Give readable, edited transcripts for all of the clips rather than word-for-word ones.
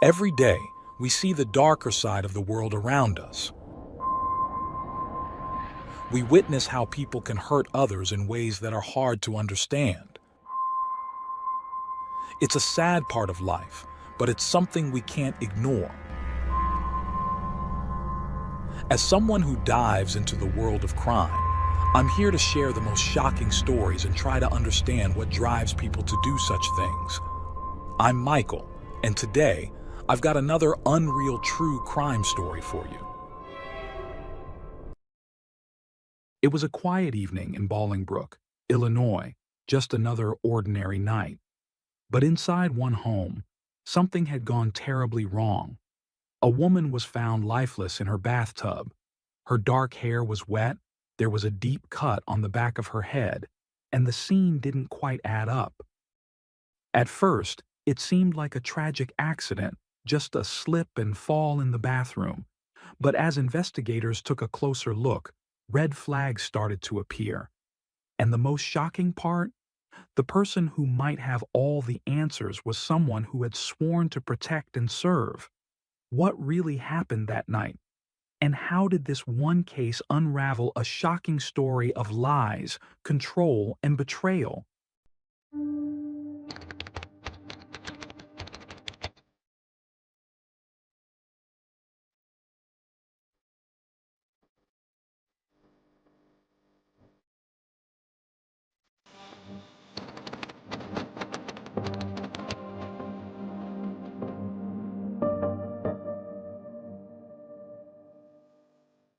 Every day, we see the darker side of the world around us. We witness how people can hurt others in ways that are hard to understand. It's a sad part of life, but it's something we can't ignore. As someone who dives into the world of crime, I'm here to share the most shocking stories and try to understand what drives people to do such things. I'm Michael, and today, I've got another unreal true crime story for you. It was a quiet evening in Bolingbrook, Illinois, just another ordinary night. But inside one home, something had gone terribly wrong. A woman was found lifeless in her bathtub. Her dark hair was wet, there was a deep cut on the back of her head, and the scene didn't quite add up. At first, it seemed like a tragic accident, just a slip and fall in the bathroom. But as investigators took a closer look, red flags started to appear. And the most shocking part? The person who might have all the answers was someone who had sworn to protect and serve. What really happened that night? And how did this one case unravel a shocking story of lies, control, and betrayal?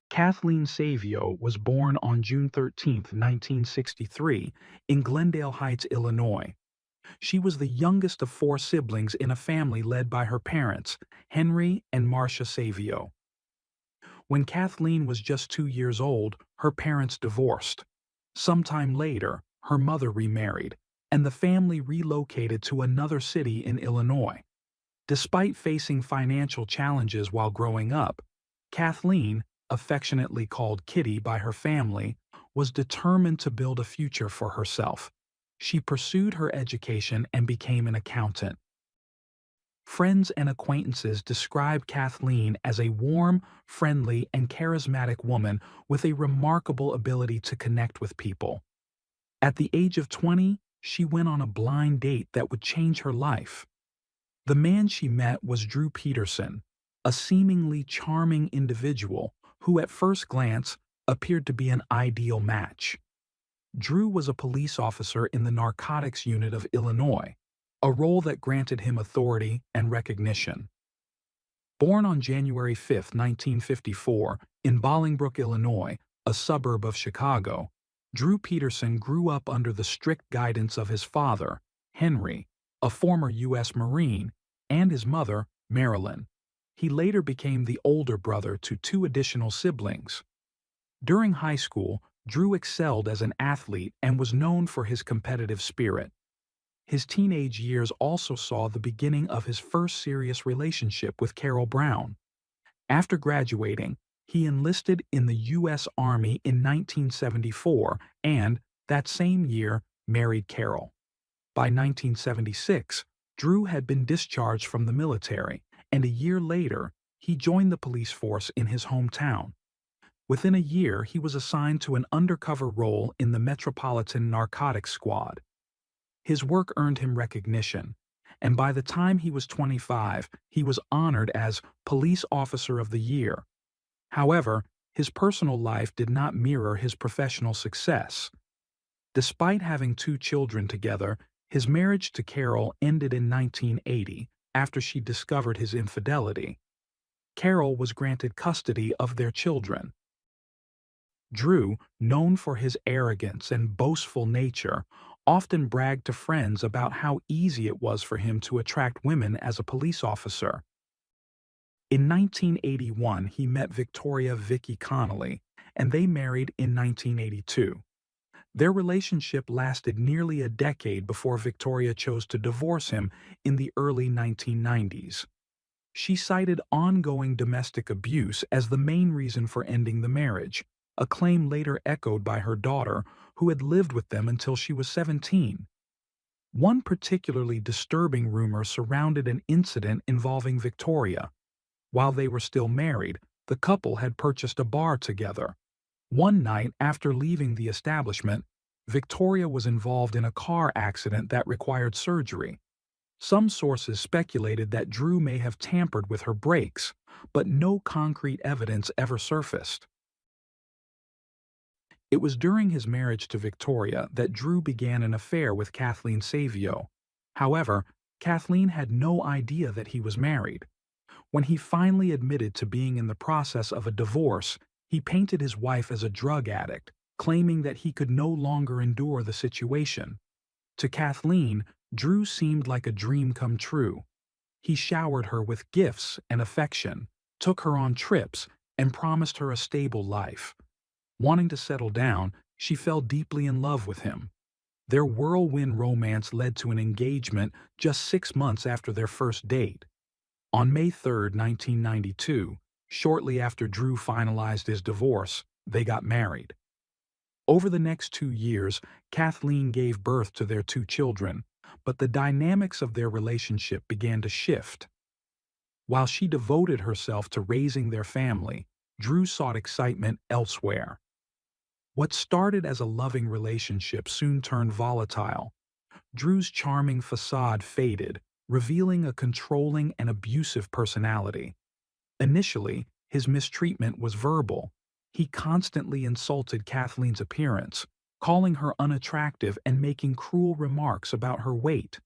Kathleen Savio was born on June 13, 1963, in Glendale Heights, Illinois. She was the youngest of four siblings in a family led by her parents, Henry and Marcia Savio. When Kathleen was just 2 years old, her parents divorced. Sometime later, her mother remarried, and the family relocated to another city in Illinois. Despite facing financial challenges while growing up, Kathleen, affectionately called Kitty by her family, was determined to build a future for herself. She pursued her education and became an accountant. Friends and acquaintances describe Kathleen as a warm, friendly, and charismatic woman with a remarkable ability to connect with people. At the age of 20, she went on a blind date that would change her life. The man she met was Drew Peterson, a seemingly charming individual who at first glance appeared to be an ideal match. Drew was a police officer in the narcotics unit of Illinois, a role that granted him authority and recognition. Born on January 5, 1954, in Bolingbrook, Illinois, a suburb of Chicago, Drew Peterson grew up under the strict guidance of his father, Henry, a former U.S. Marine, and his mother, Marilyn. He later became the older brother to two additional siblings. During high school, Drew excelled as an athlete and was known for his competitive spirit. His teenage years also saw the beginning of his first serious relationship with Carol Brown. After graduating, he enlisted in the U.S. Army in 1974 and, that same year, married Carol. By 1976, Drew had been discharged from the military, and a year later, he joined the police force in his hometown. Within a year, he was assigned to an undercover role in the Metropolitan Narcotics Squad. His work earned him recognition, and by the time he was 25, he was honored as Police Officer of the Year. However, his personal life did not mirror his professional success. Despite having two children together, his marriage to Carol ended in 1980 after she discovered his infidelity. Carol was granted custody of their children. Drew, known for his arrogance and boastful nature, often bragged to friends about how easy it was for him to attract women as a police officer. In 1981, he met Victoria Vicky Connolly, and they married in 1982. Their relationship lasted nearly a decade before Victoria chose to divorce him in the early 1990s. She cited ongoing domestic abuse as the main reason for ending the marriage, a claim later echoed by her daughter, who had lived with them until she was 17. One particularly disturbing rumor surrounded an incident involving Victoria. While they were still married, the couple had purchased a bar together. One night after leaving the establishment, Victoria was involved in a car accident that required surgery. Some sources speculated that Drew may have tampered with her brakes, but no concrete evidence ever surfaced. It was during his marriage to Victoria that Drew began an affair with Kathleen Savio. However, Kathleen had no idea that he was married. When he finally admitted to being in the process of a divorce, he painted his wife as a drug addict, claiming that he could no longer endure the situation. To Kathleen, Drew seemed like a dream come true. He showered her with gifts and affection, took her on trips, and promised her a stable life. Wanting to settle down, she fell deeply in love with him. Their whirlwind romance led to an engagement just 6 months after their first date. On May 3, 1992, shortly after Drew finalized his divorce, they got married. Over the next 2 years, Kathleen gave birth to their 2 children, but the dynamics of their relationship began to shift. While she devoted herself to raising their family, Drew sought excitement elsewhere. What started as a loving relationship soon turned volatile. Drew's charming facade faded, revealing a controlling and abusive personality. Initially, his mistreatment was verbal. He constantly insulted Kathleen's appearance, calling her unattractive and making cruel remarks about her weight.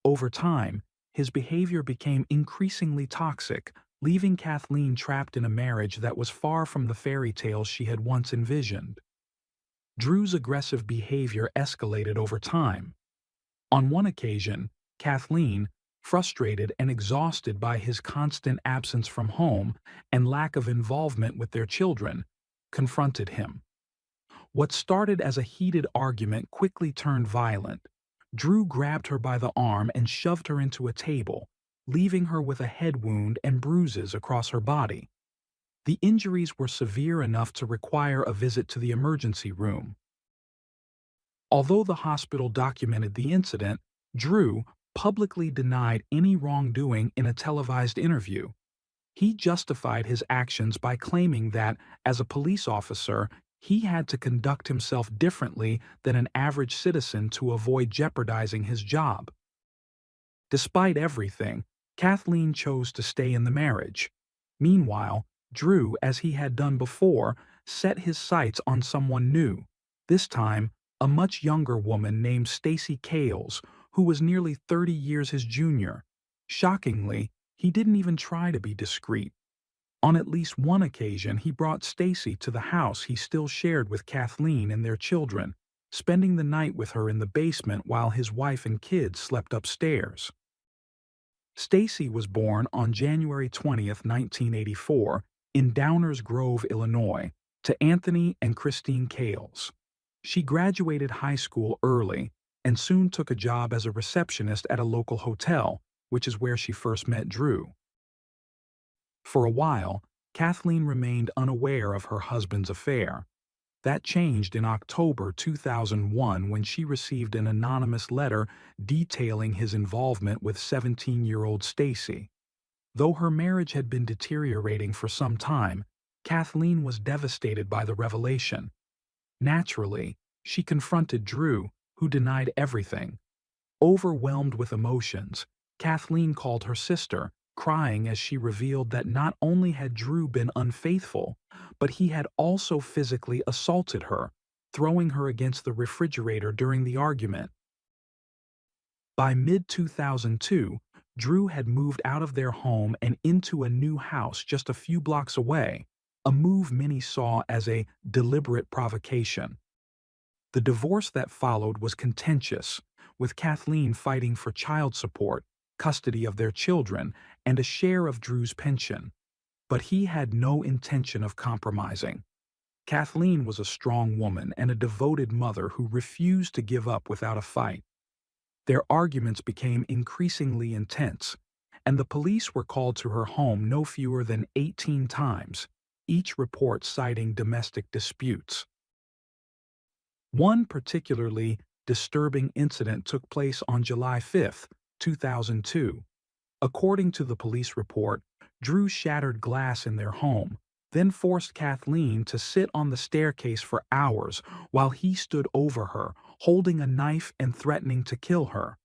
Over time, his behavior became increasingly toxic, leaving Kathleen trapped in a marriage that was far from the fairy tales she had once envisioned. Drew's aggressive behavior escalated over time. On one occasion, Kathleen, frustrated and exhausted by his constant absence from home and lack of involvement with their children, confronted him. What started as a heated argument quickly turned violent. Drew grabbed her by the arm and shoved her into a table, leaving her with a head wound and bruises across her body. The injuries were severe enough to require a visit to the emergency room. Although the hospital documented the incident, Drew publicly denied any wrongdoing in a televised interview. He justified his actions by claiming that, as a police officer, he had to conduct himself differently than an average citizen to avoid jeopardizing his job. Despite everything, Kathleen chose to stay in the marriage. Meanwhile, Drew, as he had done before, set his sights on someone new, this time a much younger woman named Stacy Cales, who was nearly 30 years his junior. Shockingly, he didn't even try to be discreet. On at least one occasion, he brought Stacy to the house he still shared with Kathleen and their children, spending the night with her in the basement while his wife and kids slept upstairs. Stacy was born on January 20, 1984, in Downers Grove, Illinois, to Anthony and Christine Cales. She graduated high school early and soon took a job as a receptionist at a local hotel, which is where she first met Drew. For a while, Kathleen remained unaware of her husband's affair. That changed in October 2001 when she received an anonymous letter detailing his involvement with 17-year-old Stacy. Though her marriage had been deteriorating for some time, Kathleen was devastated by the revelation. Naturally, she confronted Drew, who denied everything. Overwhelmed with emotions, Kathleen called her sister, crying as she revealed that not only had Drew been unfaithful, but he had also physically assaulted her, throwing her against the refrigerator during the argument. By mid-2002, Drew had moved out of their home and into a new house just a few blocks away, a move many saw as a deliberate provocation. The divorce that followed was contentious, with Kathleen fighting for child support, custody of their children, and a share of Drew's pension. But he had no intention of compromising. Kathleen was a strong woman and a devoted mother who refused to give up without a fight. Their arguments became increasingly intense, and the police were called to her home no fewer than 18 times, each report citing domestic disputes. One particularly disturbing incident took place on July 5, 2002. According to the police report, Drew shattered glass in their home, then forced Kathleen to sit on the staircase for hours while he stood over her, holding a knife and threatening to kill her.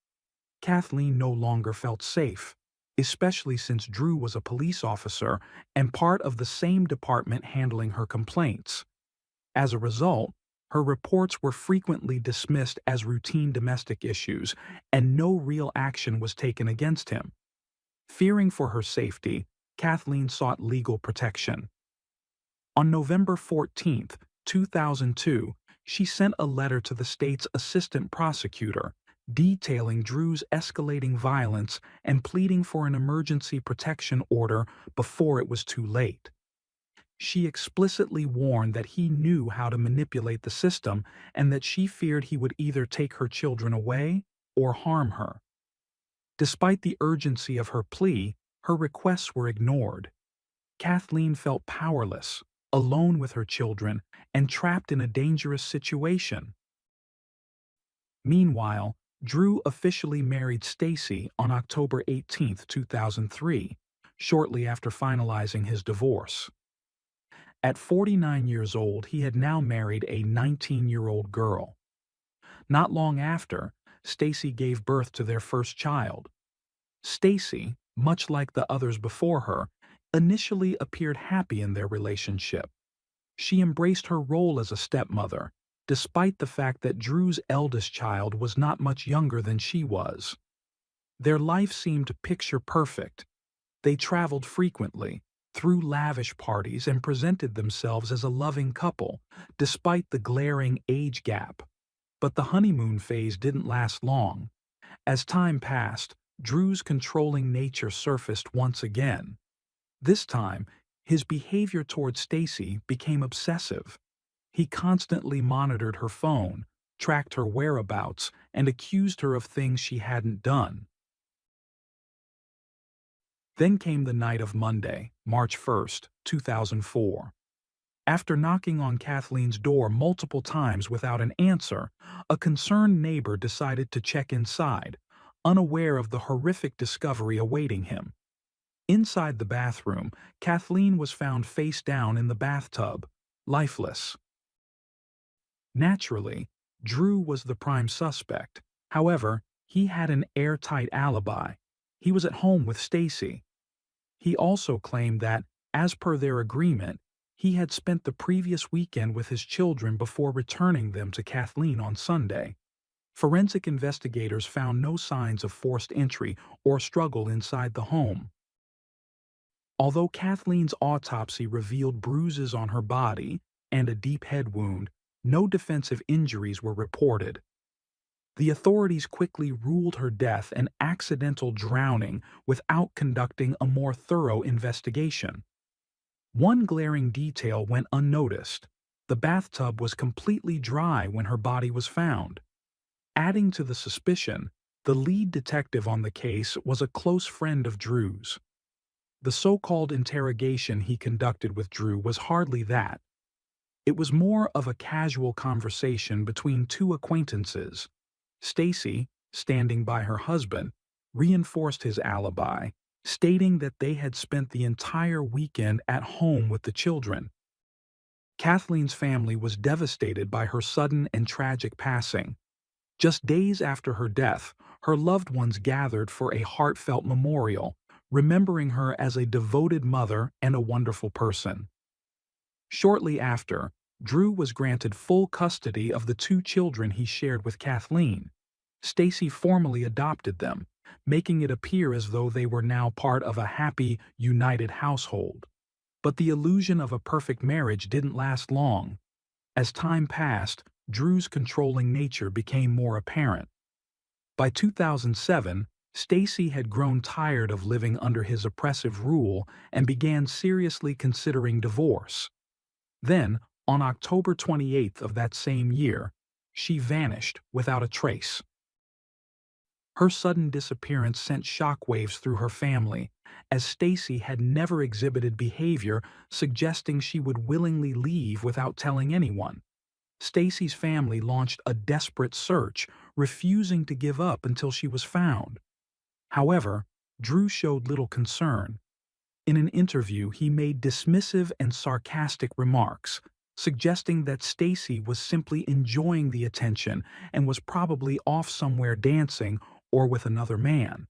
Kathleen no longer felt safe, especially since Drew was a police officer and part of the same department handling her complaints. As a result, her reports were frequently dismissed as routine domestic issues, and no real action was taken against him. Fearing for her safety, Kathleen sought legal protection. On November 14, 2002, she sent a letter to the state's assistant prosecutor, detailing Drew's escalating violence and pleading for an emergency protection order before it was too late. She explicitly warned that he knew how to manipulate the system and that she feared he would either take her children away or harm her. Despite the urgency of her plea, her requests were ignored. Kathleen felt powerless, alone with her children, and trapped in a dangerous situation. Meanwhile, Drew officially married Stacy on October 18, 2003, shortly after finalizing his divorce. At 49 years old, he had now married a 19-year-old girl. Not long after, Stacy gave birth to their first child. Stacy, much like the others before her, initially appeared happy in their relationship. She embraced her role as a stepmother, despite the fact that Drew's eldest child was not much younger than she was. Their life seemed picture perfect. They traveled frequently, threw lavish parties, and presented themselves as a loving couple, despite the glaring age gap. But the honeymoon phase didn't last long. As time passed, Drew's controlling nature surfaced once again. This time, his behavior toward Stacy became obsessive. He constantly monitored her phone, tracked her whereabouts, and accused her of things she hadn't done. Then came the night of Monday, March 1, 2004. After knocking on Kathleen's door multiple times without an answer, a concerned neighbor decided to check inside, unaware of the horrific discovery awaiting him. Inside the bathroom, Kathleen was found face down in the bathtub, lifeless. Naturally, Drew was the prime suspect. However, he had an airtight alibi. He was at home with Stacy. He also claimed that, as per their agreement, he had spent the previous weekend with his children before returning them to Kathleen on Sunday. Forensic investigators found no signs of forced entry or struggle inside the home. Although Kathleen's autopsy revealed bruises on her body and a deep head wound, no defensive injuries were reported. The authorities quickly ruled her death an accidental drowning without conducting a more thorough investigation. One glaring detail went unnoticed. The bathtub was completely dry when her body was found. Adding to the suspicion, the lead detective on the case was a close friend of Drew's. The so-called interrogation he conducted with Drew was hardly that. It was more of a casual conversation between two acquaintances. Stacy, standing by her husband, reinforced his alibi, stating that they had spent the entire weekend at home with the children. Kathleen's family was devastated by her sudden and tragic passing. Just days after her death, her loved ones gathered for a heartfelt memorial, remembering her as a devoted mother and a wonderful person. Shortly after, Drew was granted full custody of the two children he shared with Kathleen. Stacy formally adopted them, making it appear as though they were now part of a happy, united household. But the illusion of a perfect marriage didn't last long. As time passed, Drew's controlling nature became more apparent. By 2007, Stacy had grown tired of living under his oppressive rule and began seriously considering divorce. Then, on October 28th of that same year, she vanished without a trace. Her sudden disappearance sent shockwaves through her family, as Stacy had never exhibited behavior suggesting she would willingly leave without telling anyone. Stacy's family launched a desperate search, refusing to give up until she was found. However, Drew showed little concern. In an interview, he made dismissive and sarcastic remarks, suggesting that Stacy was simply enjoying the attention and was probably off somewhere dancing or with another man.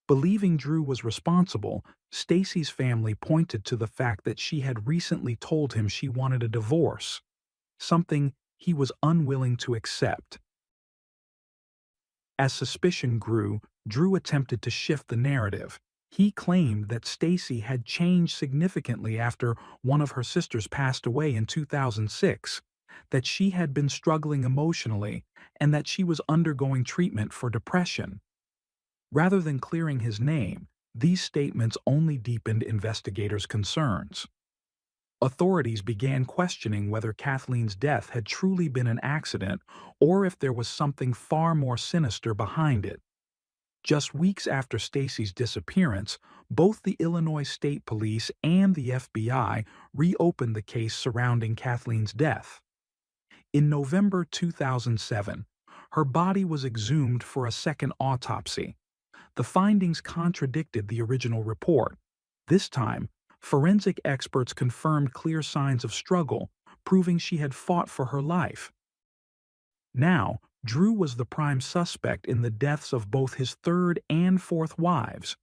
Believing Drew was responsible, Stacy's family pointed to the fact that she had recently told him she wanted a divorce, something he was unwilling to accept. As suspicion grew, Drew attempted to shift the narrative. He claimed that Stacy had changed significantly after one of her sisters passed away in 2006, that she had been struggling emotionally, and that she was undergoing treatment for depression. Rather than clearing his name, these statements only deepened investigators' concerns. Authorities began questioning whether Kathleen's death had truly been an accident or if there was something far more sinister behind it. Just weeks after Stacy's disappearance, both the Illinois State Police and the FBI reopened the case surrounding Kathleen's death. In November 2007, her body was exhumed for a second autopsy. The findings contradicted the original report. This time, forensic experts confirmed clear signs of struggle, proving she had fought for her life. Now, Drew was the prime suspect in the deaths of both his third and fourth wives.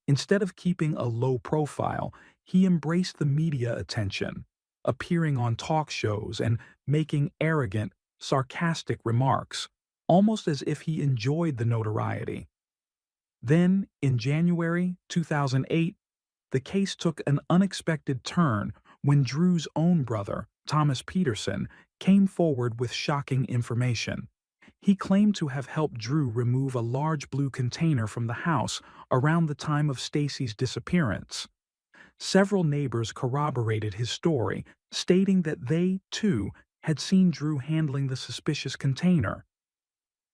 Instead of keeping a low profile, he embraced the media attention, appearing on talk shows and making arrogant, sarcastic remarks, almost as if he enjoyed the notoriety. Then, in January 2008, the case took an unexpected turn when Drew's own brother, Thomas Peterson, came forward with shocking information. He claimed to have helped Drew remove a large blue container from the house around the time of Stacy's disappearance. Several neighbors corroborated his story, stating that they, too, had seen Drew handling the suspicious container.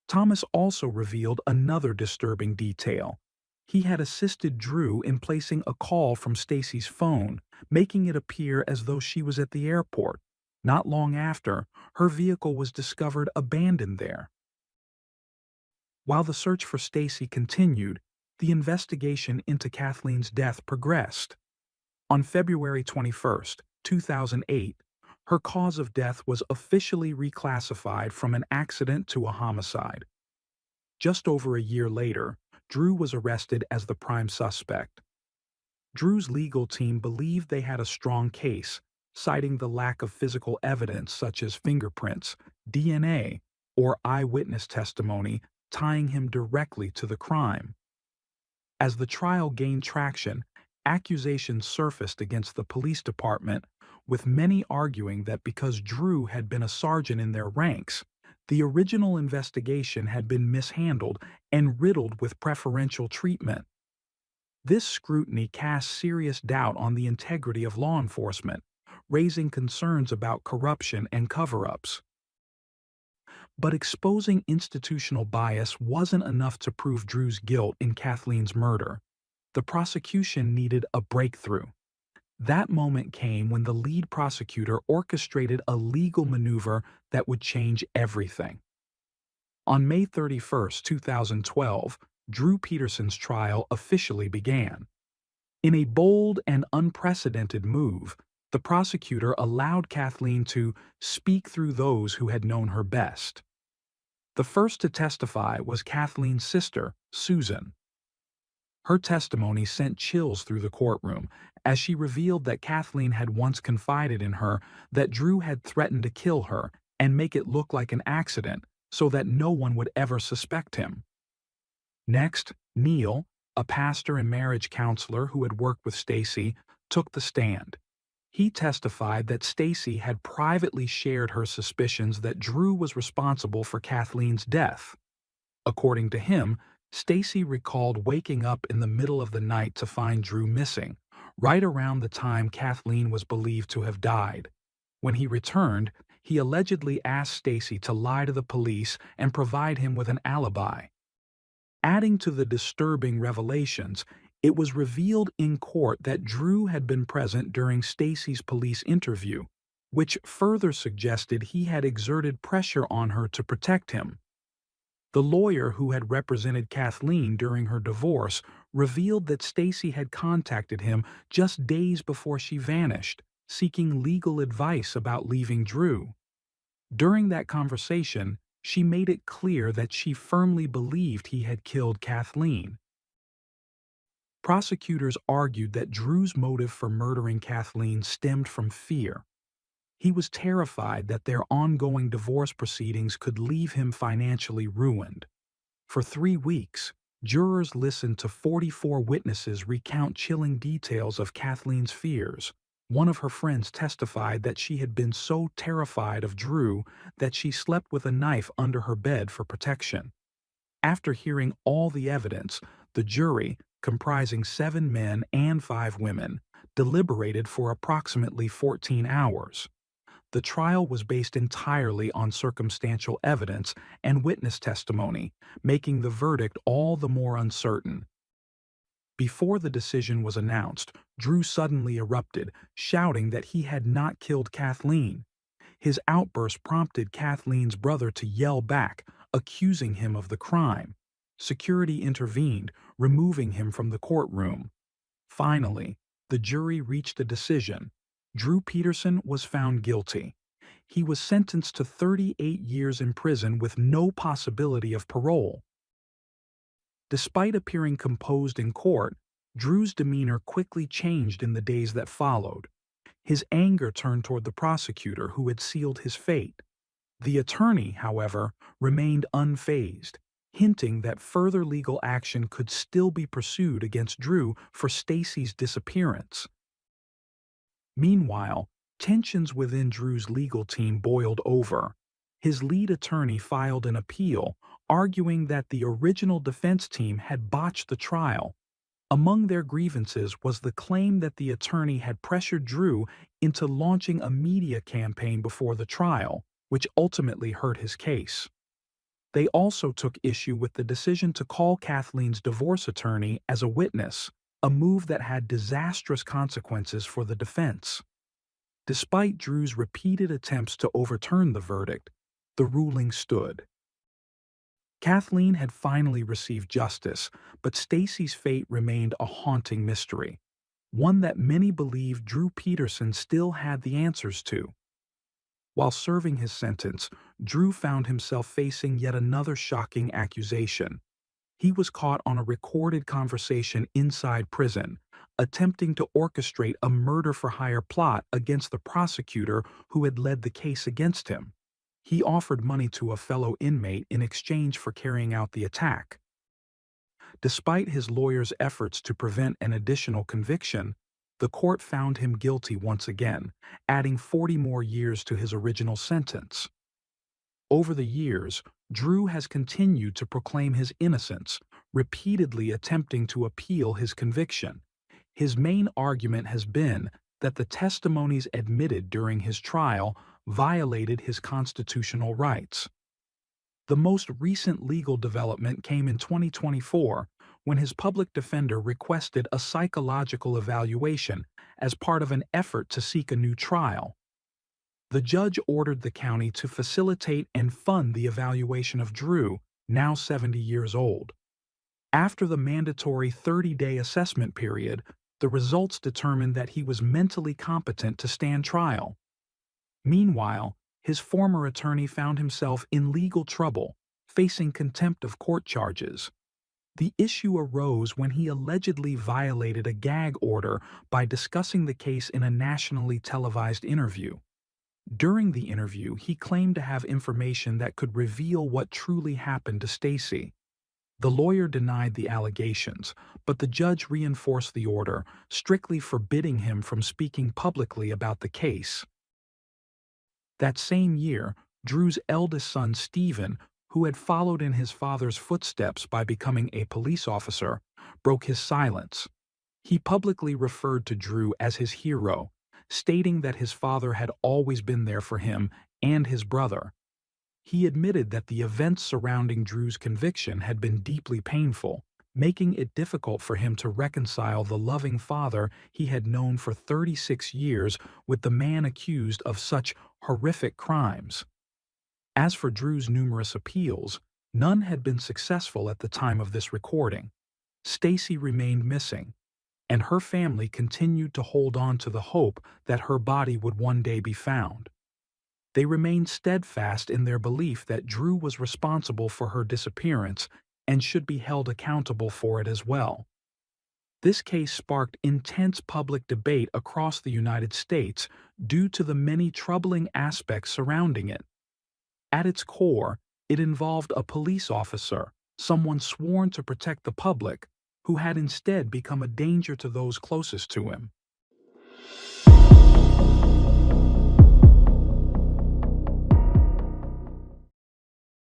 Thomas also revealed another disturbing detail. He had assisted Drew in placing a call from Stacy's phone, making it appear as though she was at the airport. Not long after, her vehicle was discovered abandoned there. While the search for Stacy continued, the investigation into Kathleen's death progressed. On February 21, 2008, her cause of death was officially reclassified from an accident to a homicide. Just over a year later, Drew was arrested as the prime suspect. Drew's legal team believed they had a strong case, citing the lack of physical evidence such as fingerprints, DNA, or eyewitness testimony tying him directly to the crime. As the trial gained traction, accusations surfaced against the police department, with many arguing that because Drew had been a sergeant in their ranks, the original investigation had been mishandled and riddled with preferential treatment. This scrutiny cast serious doubt on the integrity of law enforcement, raising concerns about corruption and cover-ups. But exposing institutional bias wasn't enough to prove Drew's guilt in Kathleen's murder. The prosecution needed a breakthrough. That moment came when the lead prosecutor orchestrated a legal maneuver that would change everything. On May 31, 2012, Drew Peterson's trial officially began. In a bold and unprecedented move, the prosecutor allowed Kathleen to speak through those who had known her best. The first to testify was Kathleen's sister, Susan. Her testimony sent chills through the courtroom as she revealed that Kathleen had once confided in her that Drew had threatened to kill her and make it look like an accident so that no one would ever suspect him. Next, Neil, a pastor and marriage counselor who had worked with Stacy, took the stand. He testified that Stacy had privately shared her suspicions that Drew was responsible for Kathleen's death. According to him, Stacy recalled waking up in the middle of the night to find Drew missing, right around the time Kathleen was believed to have died. When he returned, he allegedly asked Stacy to lie to the police and provide him with an alibi. Adding to the disturbing revelations, it was revealed in court that Drew had been present during Stacy's police interview, which further suggested he had exerted pressure on her to protect him. The lawyer who had represented Kathleen during her divorce revealed that Stacy had contacted him just days before she vanished, seeking legal advice about leaving Drew. During that conversation, she made it clear that she firmly believed he had killed Kathleen. Prosecutors argued that Drew's motive for murdering Kathleen stemmed from fear. He was terrified that their ongoing divorce proceedings could leave him financially ruined. For 3 weeks, jurors listened to 44 witnesses recount chilling details of Kathleen's fears. One of her friends testified that she had been so terrified of Drew that she slept with a knife under her bed for protection. After hearing all the evidence, the jury, comprising 7 men and 5 women, deliberated for approximately 14 hours. The trial was based entirely on circumstantial evidence and witness testimony, making the verdict all the more uncertain. Before the decision was announced, Drew suddenly erupted, shouting that he had not killed Kathleen. His outburst prompted Kathleen's brother to yell back, accusing him of the crime. Security intervened, removing him from the courtroom. Finally, the jury reached a decision. Drew Peterson was found guilty. He was sentenced to 38 years in prison with no possibility of parole. Despite appearing composed in court, Drew's demeanor quickly changed in the days that followed. His anger turned toward the prosecutor who had sealed his fate. The attorney, however, remained unfazed, hinting that further legal action could still be pursued against Drew for Stacy's disappearance. Meanwhile, tensions within Drew's legal team boiled over. His lead attorney filed an appeal, arguing that the original defense team had botched the trial. Among their grievances was the claim that the attorney had pressured Drew into launching a media campaign before the trial, which ultimately hurt his case. They also took issue with the decision to call Kathleen's divorce attorney as a witness, a move that had disastrous consequences for the defense. Despite Drew's repeated attempts to overturn the verdict, the ruling stood. Kathleen had finally received justice, but Stacy's fate remained a haunting mystery, one that many believed Drew Peterson still had the answers to. While serving his sentence, Drew found himself facing yet another shocking accusation. He was caught on a recorded conversation inside prison, attempting to orchestrate a murder-for-hire plot against the prosecutor who had led the case against him. He offered money to a fellow inmate in exchange for carrying out the attack. Despite his lawyer's efforts to prevent an additional conviction, the court found him guilty once again, adding 40 more years to his original sentence. Over the years, Drew has continued to proclaim his innocence, repeatedly attempting to appeal his conviction. His main argument has been that the testimonies admitted during his trial violated his constitutional rights. The most recent legal development came in 2024 when his public defender requested a psychological evaluation as part of an effort to seek a new trial. The judge ordered the county to facilitate and fund the evaluation of Drew, now 70 years old. After the mandatory 30-day assessment period, the results determined that he was mentally competent to stand trial. Meanwhile, his former attorney found himself in legal trouble, facing contempt of court charges. The issue arose when he allegedly violated a gag order by discussing the case in a nationally televised interview. During the interview, he claimed to have information that could reveal what truly happened to Stacy. The lawyer denied the allegations, but the judge reinforced the order, strictly forbidding him from speaking publicly about the case. That same year, Drew's eldest son, Stephen, who had followed in his father's footsteps by becoming a police officer, broke his silence. He publicly referred to Drew as his hero, stating that his father had always been there for him and his brother. He admitted that the events surrounding Drew's conviction had been deeply painful, making it difficult for him to reconcile the loving father he had known for 36 years with the man accused of such horrific crimes. As for Drew's numerous appeals, none had been successful at the time of this recording. Stacy remained missing, and her family continued to hold on to the hope that her body would one day be found. They remained steadfast in their belief that Drew was responsible for her disappearance and should be held accountable for it as well. This case sparked intense public debate across the United States due to the many troubling aspects surrounding it. At its core, it involved a police officer, someone sworn to protect the public, who had instead become a danger to those closest to him.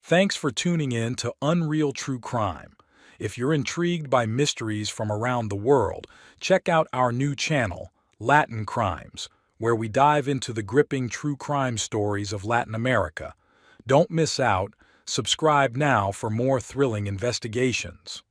Thanks for tuning in to Unreal True Crime. If you're intrigued by mysteries from around the world, check out our new channel, Latin Crimes, where we dive into the gripping true crime stories of Latin America. Don't miss out. Subscribe now for more thrilling investigations.